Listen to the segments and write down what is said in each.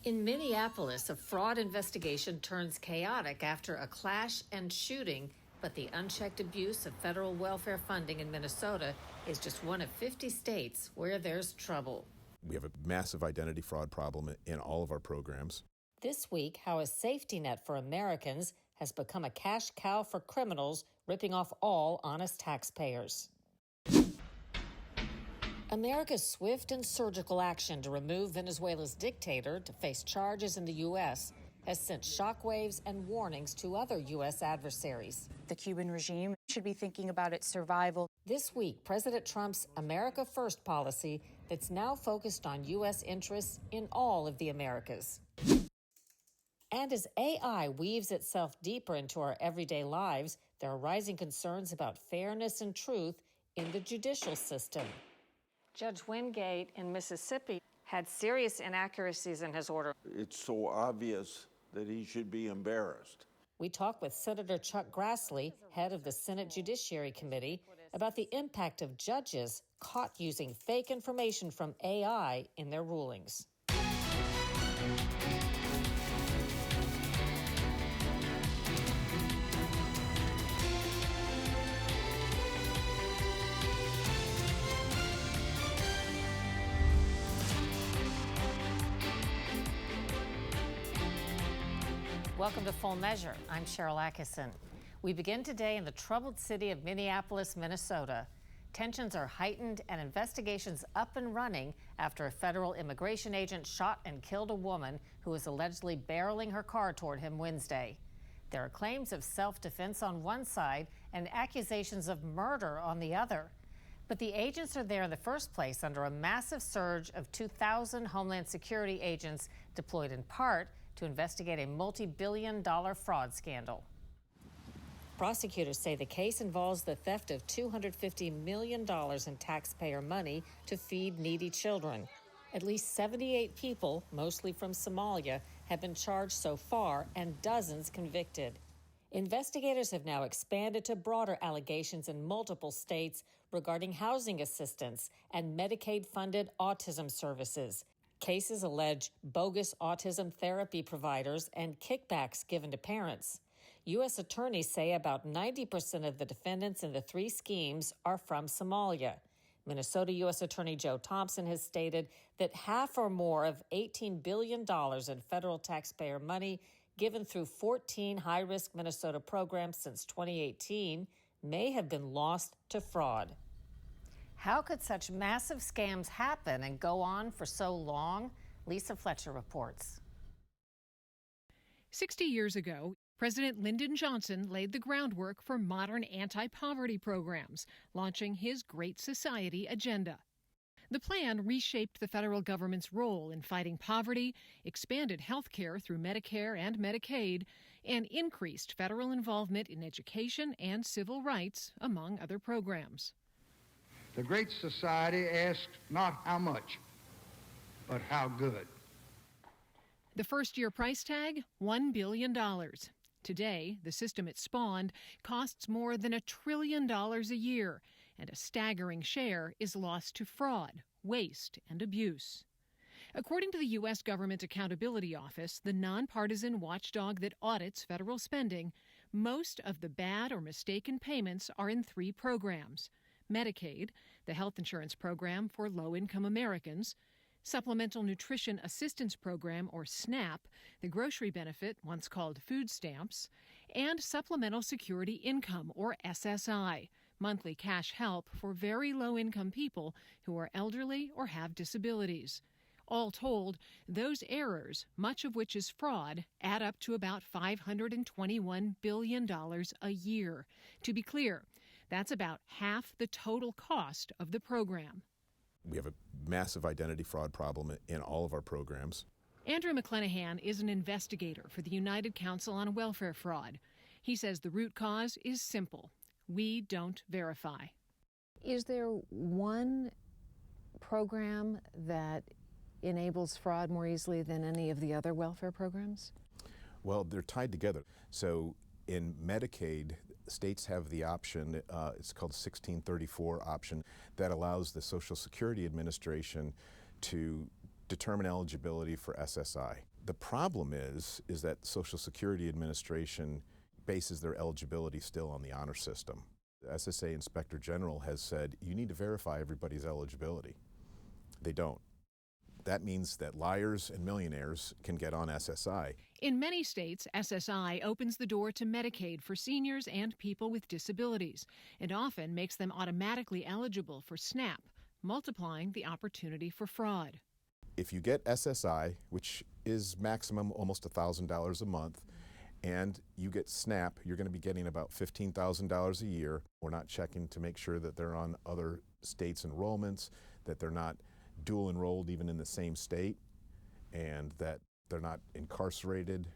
In Minneapolis, a fraud investigation turns chaotic after a clash and shooting, but the unchecked abuse of federal welfare funding in Minnesota is just one of 50 states where there's trouble. We have a massive identity fraud problem in all of our programs. This week, how a safety net for Americans has become a cash cow for criminals, ripping off all honest taxpayers. America's swift and surgical action to remove Venezuela's dictator to face charges in the U.S. has sent shockwaves and warnings to other U.S. adversaries. The Cuban regime should be thinking about its survival. This week, President Trump's America First policy that's now focused on U.S. interests in all of the Americas. And as AI weaves itself deeper into our everyday lives, there are rising concerns about fairness and truth in the judicial system. Judge Wingate in Mississippi had serious inaccuracies in his order. It's so obvious that he should be embarrassed. We talk with Senator Chuck Grassley, head of the Senate Judiciary Committee, about the impact of judges caught using fake information from AI in their rulings. Welcome to Full Measure. I'm Sharyl Attkisson. We begin today in the troubled city of Minneapolis, Minnesota. Tensions are heightened and investigations up and running after a federal immigration agent shot and killed a woman who was allegedly barreling her car toward him Wednesday. There are claims of self-defense on one side and accusations of murder on the other. But the agents are there in the first place under a massive surge of 2,000 Homeland Security agents deployed in part to investigate a multi-billion-dollar fraud scandal. Prosecutors say the case involves the theft of $250 million in taxpayer money to feed needy children. At least 78 people, mostly from Somalia, have been charged so far and dozens convicted. Investigators have now expanded to broader allegations in multiple states regarding housing assistance and Medicaid-funded autism services. Cases allege bogus autism therapy providers and kickbacks given to parents. U.S. attorneys say about 90% of the defendants in the three schemes are from Somalia. Minnesota U.S. Attorney Joe Thompson has stated that half or more of $18 billion in federal taxpayer money given through 14 high-risk Minnesota programs since 2018 may have been lost to fraud. How could such massive scams happen and go on for so long? Lisa Fletcher reports. 60 years ago, President Lyndon Johnson laid the groundwork for modern anti-poverty programs, launching his Great Society agenda. The plan reshaped the federal government's role in fighting poverty, expanded health care through Medicare and Medicaid, and increased federal involvement in education and civil rights, among other programs. The Great Society asked not how much, but how good. The first-year price tag, $1 billion. Today, the system it spawned costs more than $1 trillion a year, and a staggering share is lost to fraud, waste, and abuse. According to the U.S. Government Accountability Office, the nonpartisan watchdog that audits federal spending, most of the bad or mistaken payments are in three programs: Medicaid, the health insurance program for low-income Americans; Supplemental Nutrition Assistance Program, or SNAP, the grocery benefit once called food stamps; and Supplemental Security Income, or SSI, monthly cash help for very low-income people who are elderly or have disabilities. All told, those errors, much of which is fraud, add up to about $521 billion a year. To be clear, that's about half the total cost of the program. We have a massive identity fraud problem in all of our programs. Andrew McClenahan is an investigator for the United Council on Welfare Fraud. He says the root cause is simple: we don't verify. Is there one program that enables fraud more easily than any of the other welfare programs? Well, they're tied together. So in Medicaid, states have the option, it's called 1634 option, that allows the Social Security Administration to determine eligibility for SSI. The problem is that Social Security Administration bases their eligibility still on the honor system. The SSA Inspector General has said you need to verify everybody's eligibility. They don't. That means that liars and millionaires can get on SSI. In many states, SSI opens the door to Medicaid for seniors and people with disabilities, and often makes them automatically eligible for SNAP, multiplying the opportunity for fraud. If you get SSI, which is maximum almost $1,000 a month, and you get SNAP, you're going to be getting about $15,000 a year. We're not checking to make sure that they're on other states' enrollments, that they're not dual enrolled even in the same state, and that they're not incarcerated,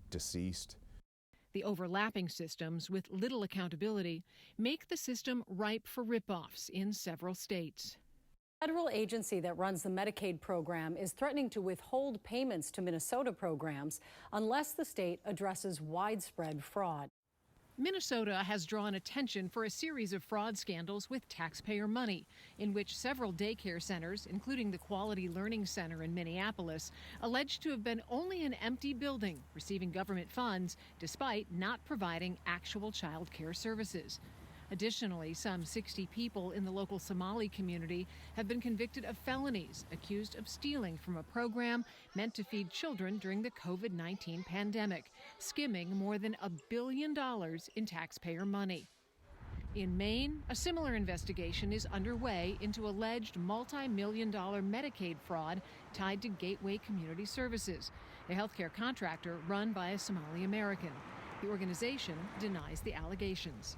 deceased. The overlapping systems with little accountability make the system ripe for ripoffs in several states. A federal agency that runs the Medicaid program is threatening to withhold payments to Minnesota programs unless the state addresses widespread fraud. Minnesota has drawn attention for a series of fraud scandals with taxpayer money, in which several daycare centers, including the Quality Learning Center in Minneapolis, alleged to have been only an empty building receiving government funds despite not providing actual child care services. Additionally, some 60 people in the local Somali community have been convicted of felonies accused of stealing from a program meant to feed children during the COVID-19 pandemic, skimming more than $1 billion in taxpayer money. In Maine, a similar investigation is underway into alleged multi-million-dollar Medicaid fraud tied to Gateway Community Services, a healthcare contractor run by a Somali American. The organization denies the allegations.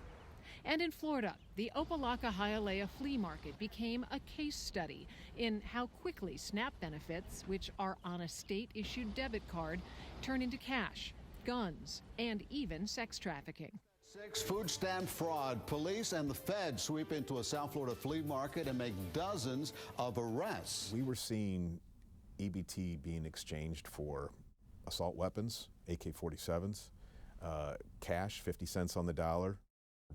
And in Florida, the Opelika-Hialeah flea market became a case study in how quickly SNAP benefits, which are on a state-issued debit card, turn into cash, guns, and even sex trafficking. 6 food stamp fraud. Police and the Fed sweep into a South Florida flea market and make dozens of arrests. We were seeing EBT being exchanged for assault weapons, AK-47s, cash, 50 cents on the dollar.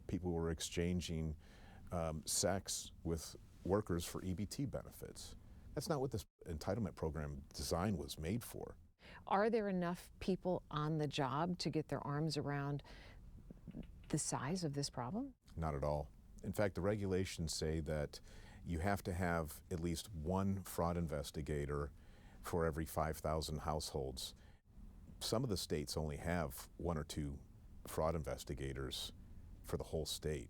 People were exchanging sex with workers for EBT benefits. That's not what this entitlement program design was made for. Are there enough people on the job to get their arms around the size of this problem? Not at all. In fact, the regulations say that you have to have at least one fraud investigator for every 5,000 households. Some of the states only have 1 or 2 fraud investigators for the whole state.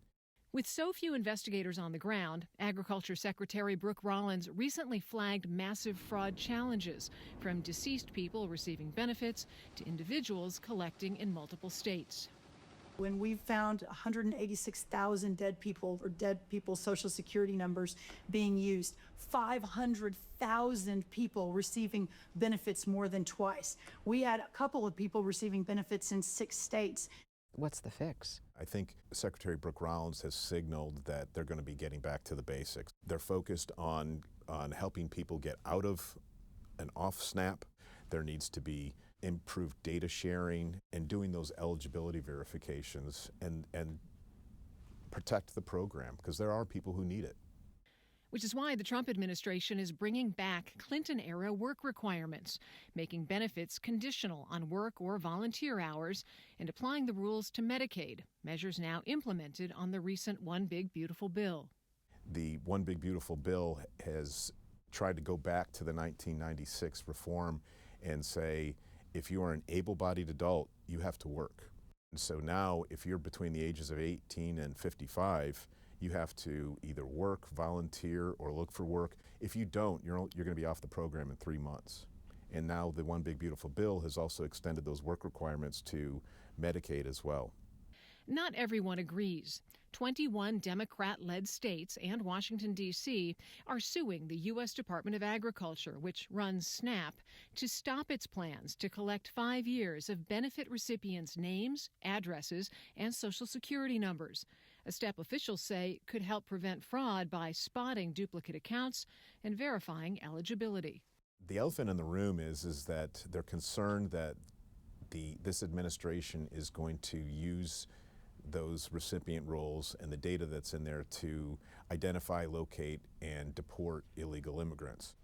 With so few investigators on the ground, Agriculture Secretary Brooke Rollins recently flagged massive fraud challenges, from deceased people receiving benefits to individuals collecting in multiple states. When we found 186,000 dead people or dead people's Social Security numbers being used, 500,000 people receiving benefits more than twice. We had a couple of people receiving benefits in 6 states. What's the fix? I think Secretary Brooke Rollins has signaled that they're going to be getting back to the basics. They're focused on helping people get out of and off SNAP. There needs to be improved data sharing and doing those eligibility verifications and protect the program, because there are people who need it. Which is why the Trump administration is bringing back Clinton-era work requirements, making benefits conditional on work or volunteer hours, and applying the rules to Medicaid, measures now implemented on the recent One Big Beautiful Bill. The One Big Beautiful Bill has tried to go back to the 1996 reform and say, if you are an able-bodied adult, you have to work. And so now, if you're between the ages of 18 and 55, you have to either work, volunteer, or look for work. If you don't, you're going to be off the program in 3 months. And now the One Big Beautiful Bill has also extended those work requirements to Medicaid as well. Not everyone agrees. 21 Democrat-led states and Washington, D.C. are suing the U.S. Department of Agriculture, which runs SNAP, to stop its plans to collect 5 years of benefit recipients' names, addresses, and Social Security numbers, a step officials say could help prevent fraud by spotting duplicate accounts and verifying eligibility. The elephant in the room is that they're concerned that this administration is going to use those recipient roles and the data that's in there to identify, locate, and deport illegal immigrants.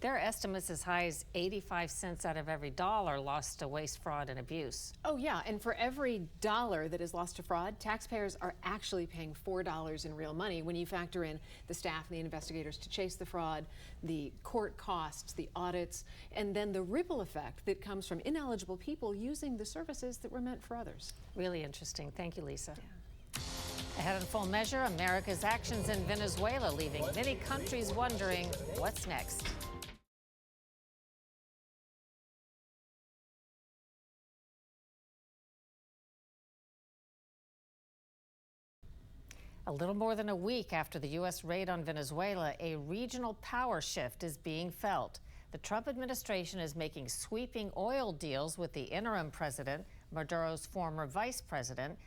There are estimates as high as 85 cents out of every dollar lost to waste, fraud, and abuse. Oh, yeah, and for every dollar that is lost to fraud, taxpayers are actually paying $4 in real money when you factor in the staff and the investigators to chase the fraud, the court costs, the audits, and then the ripple effect that comes from ineligible people using the services that were meant for others. Really interesting. Thank you, Lisa. Ahead in Full Measure, America's actions in Venezuela, leaving many countries wondering what's next. A little more than a week after the U.S. raid on Venezuela, a regional power shift is being felt. The Trump administration is making sweeping oil deals with the interim president, Maduro's former vice president.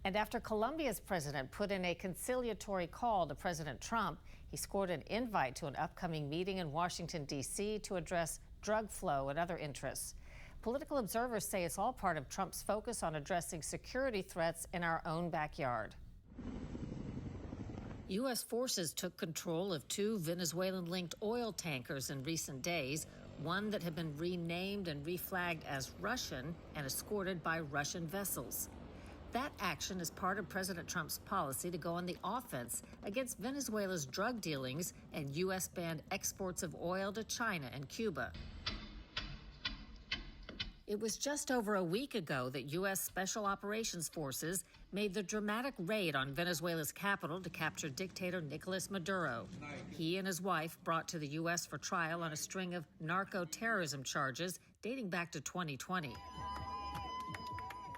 And after Colombia's president put in a conciliatory call to President Trump, he scored an invite to an upcoming meeting in Washington, D.C. to address drug flow and other interests. Political observers say it's all part of Trump's focus on addressing security threats in our own backyard. U.S. forces took control of two Venezuelan-linked oil tankers in recent days, one that had been renamed and reflagged as Russian and escorted by Russian vessels. That action is part of President Trump's policy to go on the offense against Venezuela's drug dealings and U.S.-banned exports of oil to China and Cuba. It was just over a week ago that U.S. Special Operations Forces made the dramatic raid on Venezuela's capital to capture dictator Nicolas Maduro. He and his wife brought to the U.S. for trial on a string of narco-terrorism charges dating back to 2020.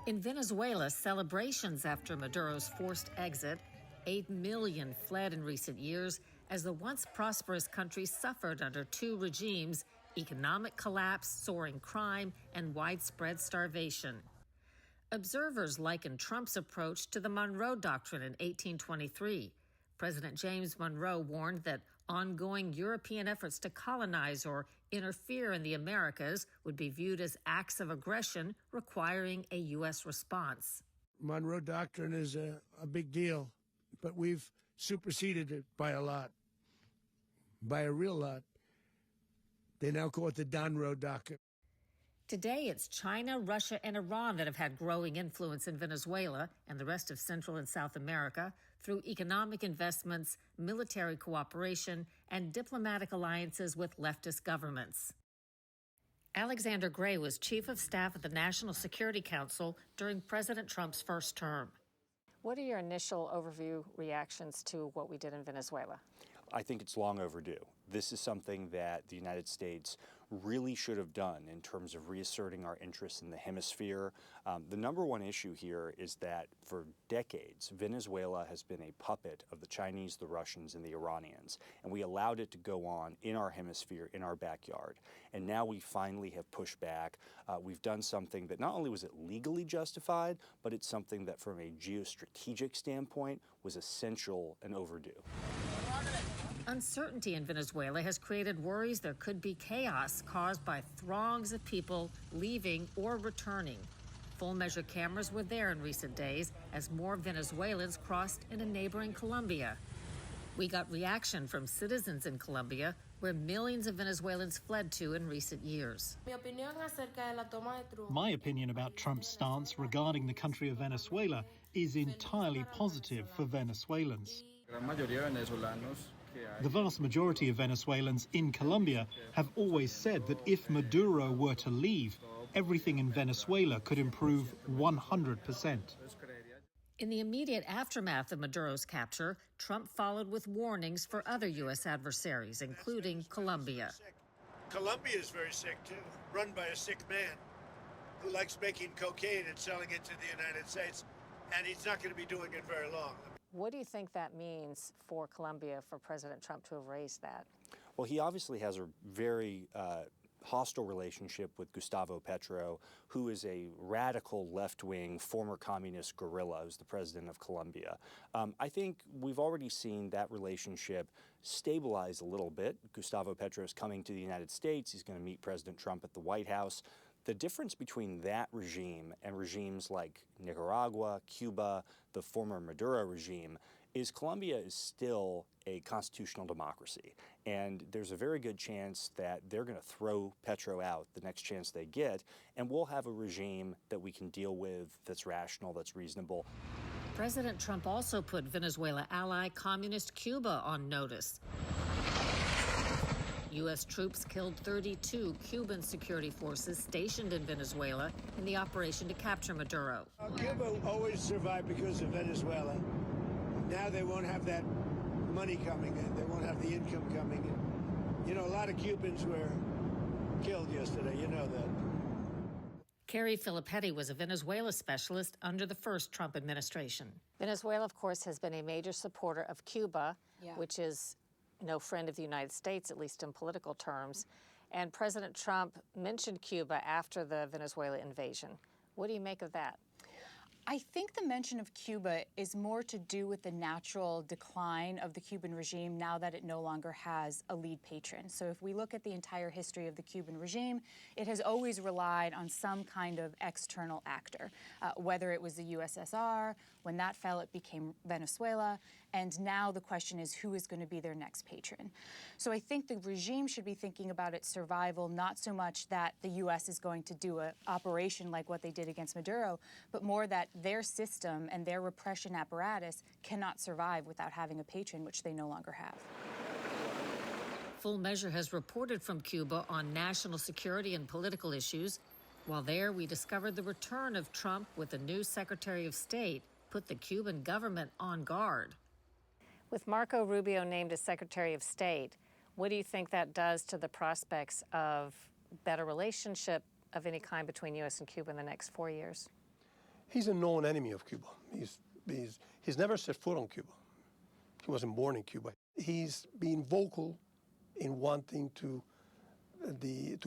In Venezuela, celebrations after Maduro's forced exit, 8 million fled in recent years as the once prosperous country suffered under two regimes: economic collapse, soaring crime, and widespread starvation. Observers liken Trump's approach to the Monroe Doctrine in 1823. President James Monroe warned that ongoing European efforts to colonize or interfere in the Americas would be viewed as acts of aggression requiring a U.S. response. Monroe Doctrine is a big deal, but we've superseded it by a lot, by a real lot. They now call it the Monroe Doctrine. Today, it's China, Russia, and Iran that have had growing influence in Venezuela and the rest of Central and South America through economic investments, military cooperation, and diplomatic alliances with leftist governments. Alexander Gray was chief of staff at the National Security Council during President Trump's first term. What are your initial overview reactions to what we did in Venezuela? I think it's long overdue. This is something that the United States really should have done in terms of reasserting our interests in the hemisphere. The number one issue here is that for decades, Venezuela has been a puppet of the Chinese, the Russians, and the Iranians, and we allowed it to go on in our hemisphere, in our backyard. And now we finally have pushed back. We've done something that not only was it legally justified, but it's something that from a geostrategic standpoint was essential and overdue. Uncertainty in Venezuela has created worries there could be chaos caused by throngs of people leaving or returning. Full Measure cameras were there in recent days as more Venezuelans crossed into neighboring Colombia. We got reaction from citizens in Colombia, where millions of Venezuelans fled to in recent years. My opinion about Trump's stance regarding the country of Venezuela is entirely positive for Venezuelans. The vast majority of Venezuelans in Colombia have always said that if Maduro were to leave, everything in Venezuela could improve 100%. In the immediate aftermath of Maduro's capture, Trump followed with warnings for other U.S. adversaries, including Colombia. Colombia is very sick, too, run by a sick man who likes making cocaine and selling it to the United States, and he's not going to be doing it very long. What do you think that means for Colombia, for President Trump to have raised that? Well, he obviously has a very hostile relationship with Gustavo Petro, who is a radical left-wing former communist guerrilla who's the president of Colombia. I think we've already seen that relationship stabilize a little bit. Gustavo Petro is coming to the United States. He's going to meet President Trump at the White House. The difference between that regime and regimes like Nicaragua, Cuba, the former Maduro regime, is Colombia is still a constitutional democracy, and there's a very good chance that they're going to throw Petro out the next chance they get, and we'll have a regime that we can deal with that's rational, that's reasonable. President Trump also put Venezuela ally Communist Cuba on notice. U.S. troops killed 32 Cuban security forces stationed in Venezuela in the operation to capture Maduro. Cuba always survived because of Venezuela. Now they won't have that money coming in. They won't have the income coming in. You know, a lot of Cubans were killed yesterday. You know that. Carrie Filippetti was a Venezuela specialist under the first Trump administration. Venezuela, of course, has been a major supporter of Cuba, which is no friend of the United States, at least in political terms. And President Trump mentioned Cuba after the Venezuela invasion. What do you make of that? I think the mention of Cuba is more to do with the natural decline of the Cuban regime now that it no longer has a lead patron. So if we look at the entire history of the Cuban regime, it has always relied on some kind of external actor, whether it was the USSR, when that fell it became Venezuela, and now the question is who is going to be their next patron. So I think the regime should be thinking about its survival, not so much that the U.S. is going to do an operation like what they did against Maduro, but more that their system and their repression apparatus cannot survive without having a patron, which they no longer have. Full Measure has reported from Cuba on national security and political issues. While there, we discovered the return of Trump with the new Secretary of State put the Cuban government on guard. With Marco Rubio named as Secretary of State, what do you think that does to the prospects of better relationship of any kind between U.S. and Cuba in the next 4 years? He's a known enemy of Cuba. He's never set foot on Cuba. He wasn't born in Cuba. He's been vocal in wanting to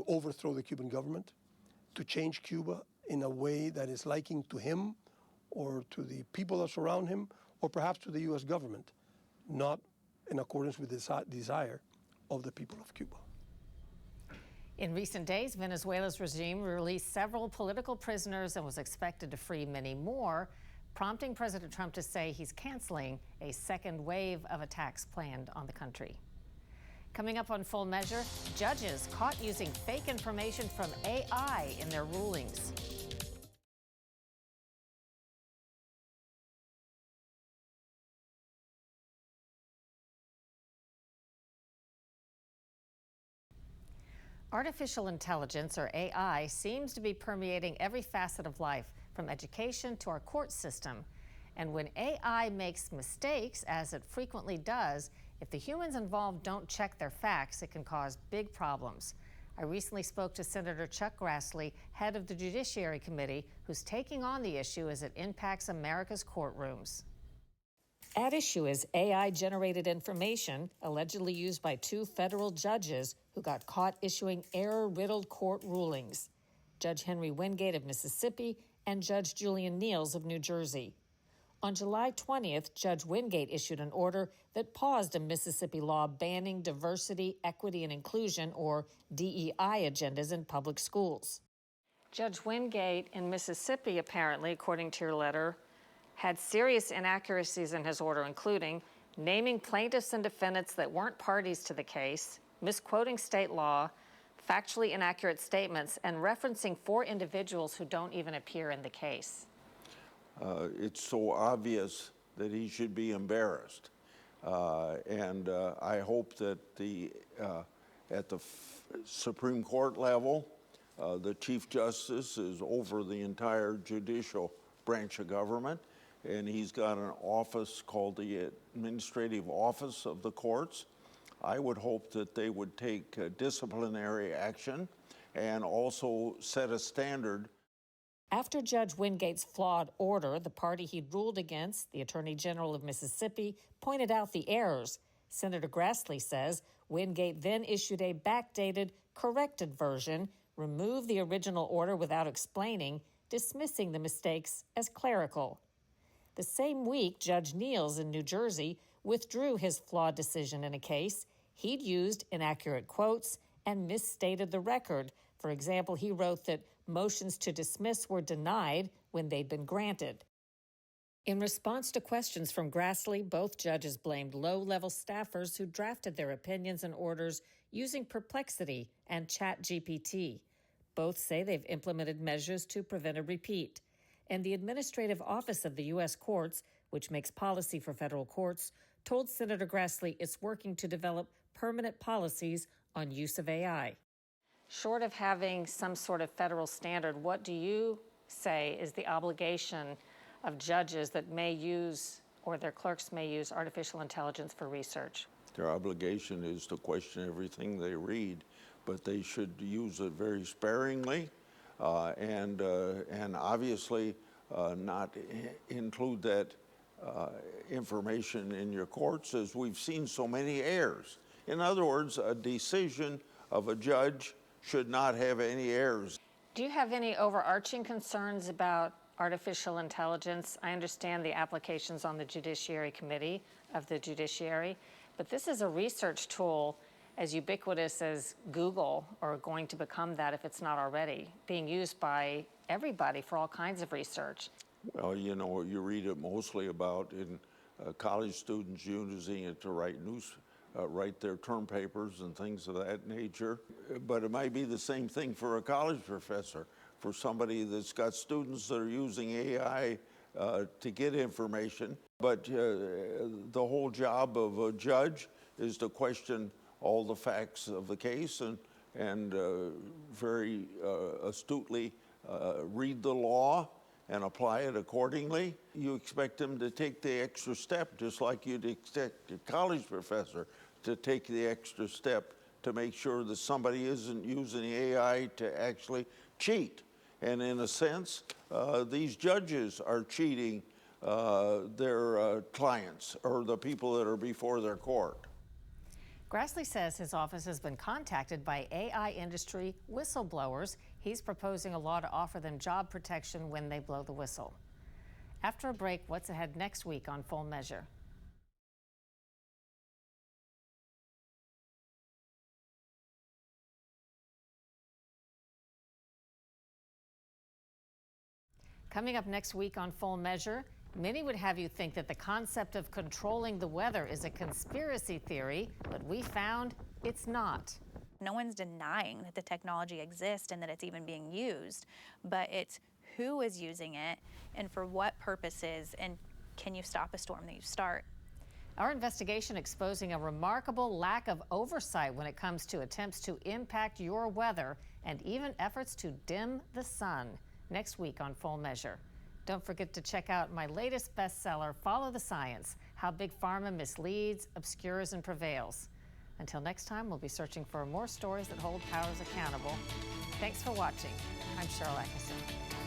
overthrow the Cuban government, to change Cuba in a way that is liking to him or to the people that surround him, or perhaps to the U.S. government, not in accordance with the desire of the people of Cuba. In recent days, Venezuela's regime released several political prisoners and was expected to free many more, prompting President Trump to say he's canceling a second wave of attacks planned on the country. Coming up on Full Measure, judges caught using fake information from AI in their rulings. Artificial intelligence, or AI, seems to be permeating every facet of life, from education to our court system. And when AI makes mistakes, as it frequently does, if the humans involved don't check their facts, it can cause big problems. I recently spoke to Senator Chuck Grassley, head of the Judiciary Committee, who's taking on the issue as it impacts America's courtrooms. At issue is AI-generated information allegedly used by 2 federal judges who got caught issuing error-riddled court rulings, Judge Henry Wingate of Mississippi and Judge Julian Niels of New Jersey. On July 20th, Judge Wingate issued an order that paused a Mississippi law banning diversity, equity, and inclusion, or DEI, agendas in public schools. Judge Wingate in Mississippi, apparently, according to your letter, had serious inaccuracies in his order, including naming plaintiffs and defendants that weren't parties to the case, misquoting state law, factually inaccurate statements, and referencing 4 individuals who don't even appear in the case. It's so obvious that he should be embarrassed. And I hope that at the Supreme Court level, the Chief Justice is over the entire judicial branch of government, and he's got an office called the Administrative Office of the Courts. I would hope that they would take disciplinary action and also set a standard. After Judge Wingate's flawed order, the party he'd ruled against, the Attorney General of Mississippi, pointed out the errors. Senator Grassley says Wingate then issued a backdated, corrected version, removed the original order without explaining, dismissing the mistakes as clerical. The same week, Judge Niels in New Jersey withdrew his flawed decision in a case. He'd used inaccurate quotes and misstated the record. For example, he wrote that motions to dismiss were denied when they'd been granted. In response to questions from Grassley, both judges blamed low-level staffers who drafted their opinions and orders using Perplexity and ChatGPT. Both say they've implemented measures to prevent a repeat. And the Administrative Office of the U.S. Courts, which makes policy for federal courts, told Senator Grassley it's working to develop permanent policies on use of AI. Short of having some sort of federal standard, what do you say is the obligation of judges that may use, or their clerks may use, artificial intelligence for research? Their obligation is to question everything they read, but they should use it very sparingly and obviously not include that information in your courts, as we've seen so many errors. In other words, a decision of a judge should not have any errors. Do you have any overarching concerns about artificial intelligence? I understand the applications on the Judiciary Committee of the Judiciary, but this is a research tool as ubiquitous as Google, or going to become that if it's not already, being used by everybody for all kinds of research. Well, you know, you read it mostly about in college students using it to write their term papers and things of that nature. But it might be the same thing for a college professor, for somebody that's got students that are using AI to get information. But the whole job of a judge is to question all the facts of the case and very astutely read the law and apply it accordingly. You expect them to take the extra step, just like you'd expect a college professor to take the extra step to make sure that somebody isn't using the AI to actually cheat. And in a sense, these judges are cheating their clients or the people that are before their court. Grassley says his office has been contacted by AI industry whistleblowers. He's proposing a law to offer them job protection when they blow the whistle. After a break, what's ahead next week on Full Measure? Coming up next week on Full Measure, many would have you think that the concept of controlling the weather is a conspiracy theory, but we found it's not. No one's denying that the technology exists and that it's even being used, but it's who is using it and for what purposes, and can you stop a storm that you start? Our investigation exposing a remarkable lack of oversight when it comes to attempts to impact your weather and even efforts to dim the sun. Next week on Full Measure. Don't forget to check out my latest bestseller, Follow the Science: How Big Pharma Misleads, Obscures, and Prevails. Until next time, we'll be searching for more stories that hold powers accountable. Thanks for watching. I'm Sharyl Attkisson.